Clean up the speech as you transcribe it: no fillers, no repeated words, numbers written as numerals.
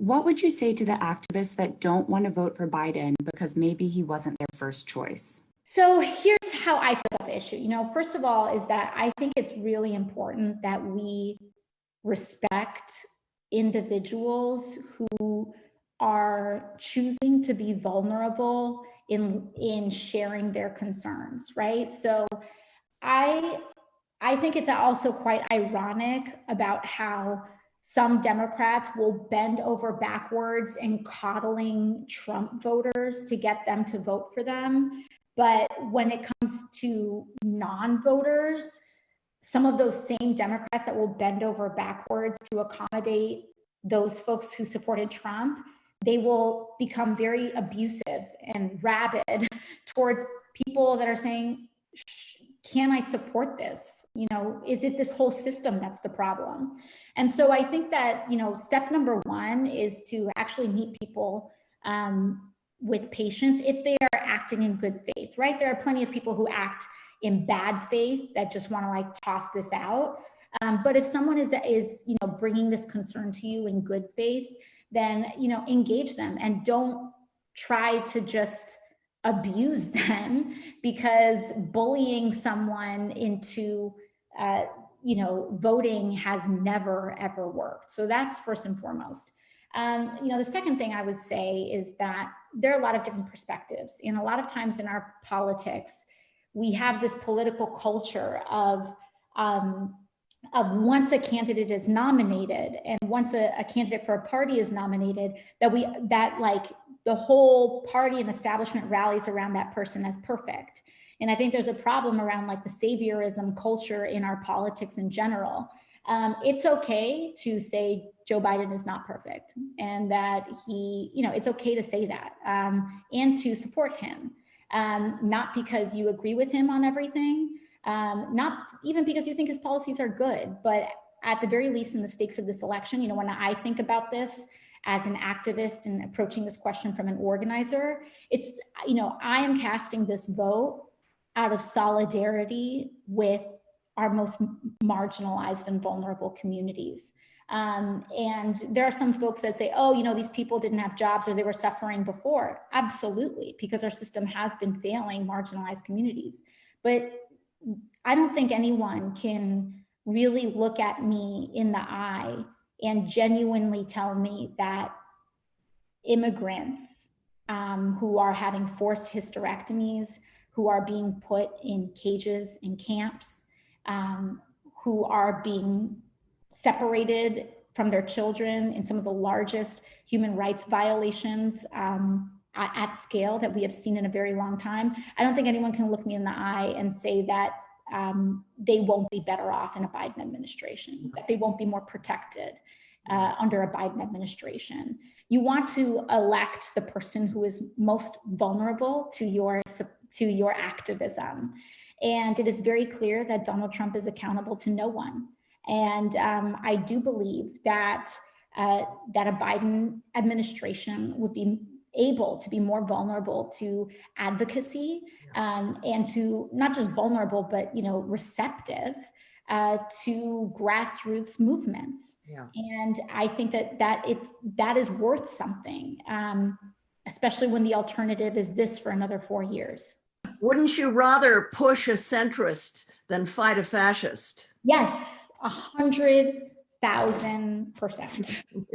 what would you say to the activists that don't want to vote for Biden because maybe he wasn't their first choice? So here's how I feel about the issue. First of all, is that I think it's really important that we respect individuals who are choosing to be vulnerable in sharing their concerns, right? So I think it's also quite ironic about how some Democrats will bend over backwards in coddling Trump voters to get them to vote for them. But when it comes to non-voters, some of those same Democrats that will bend over backwards to accommodate those folks who supported Trump, they will become very abusive and rabid towards people that are saying, can I support this? Is it this whole system that's the problem? And so I think that, step number one is to actually meet people with patience if they are acting in good faith, right? There are plenty of people who act in bad faith that just want to toss this out. But if someone is bringing this concern to you in good faith, then, engage them and don't try to just abuse them, because bullying someone into, voting has never, ever worked. So that's first and foremost. The second thing I would say is that there are a lot of different perspectives. And a lot of times in our politics, we have this political culture of once a candidate is nominated and once a candidate for a party is nominated, that the whole party and establishment rallies around that person as perfect. And I think there's a problem around the saviorism culture in our politics in general. It's okay to say Joe Biden is not perfect, and that it's okay to say that, and to support him, not because you agree with him on everything, not even because you think his policies are good, but at the very least in the stakes of this election, when I think about this as an activist and approaching this question from an organizer, it's, I am casting this vote out of solidarity with our most marginalized and vulnerable communities. And there are some folks that say, oh, these people didn't have jobs or they were suffering before. Absolutely, because our system has been failing marginalized communities. But I don't think anyone can really look at me in the eye and genuinely tell me that immigrants who are having forced hysterectomies, who are being put in cages in camps, who are being separated from their children in some of the largest human rights violations at scale that we have seen in a very long time. I don't think anyone can look me in the eye and say that they won't be better off in a Biden administration, that they won't be more protected under a Biden administration. You want to elect the person who is most vulnerable to your activism. And it is very clear that Donald Trump is accountable to no one. And I do believe that a Biden administration would be able to be more vulnerable to advocacy, and to not just vulnerable, but receptive to grassroots movements. Yeah. And I think that is worth something, especially when the alternative is this for another 4 years. Wouldn't you rather push a centrist than fight a fascist? Yes, 100,000%.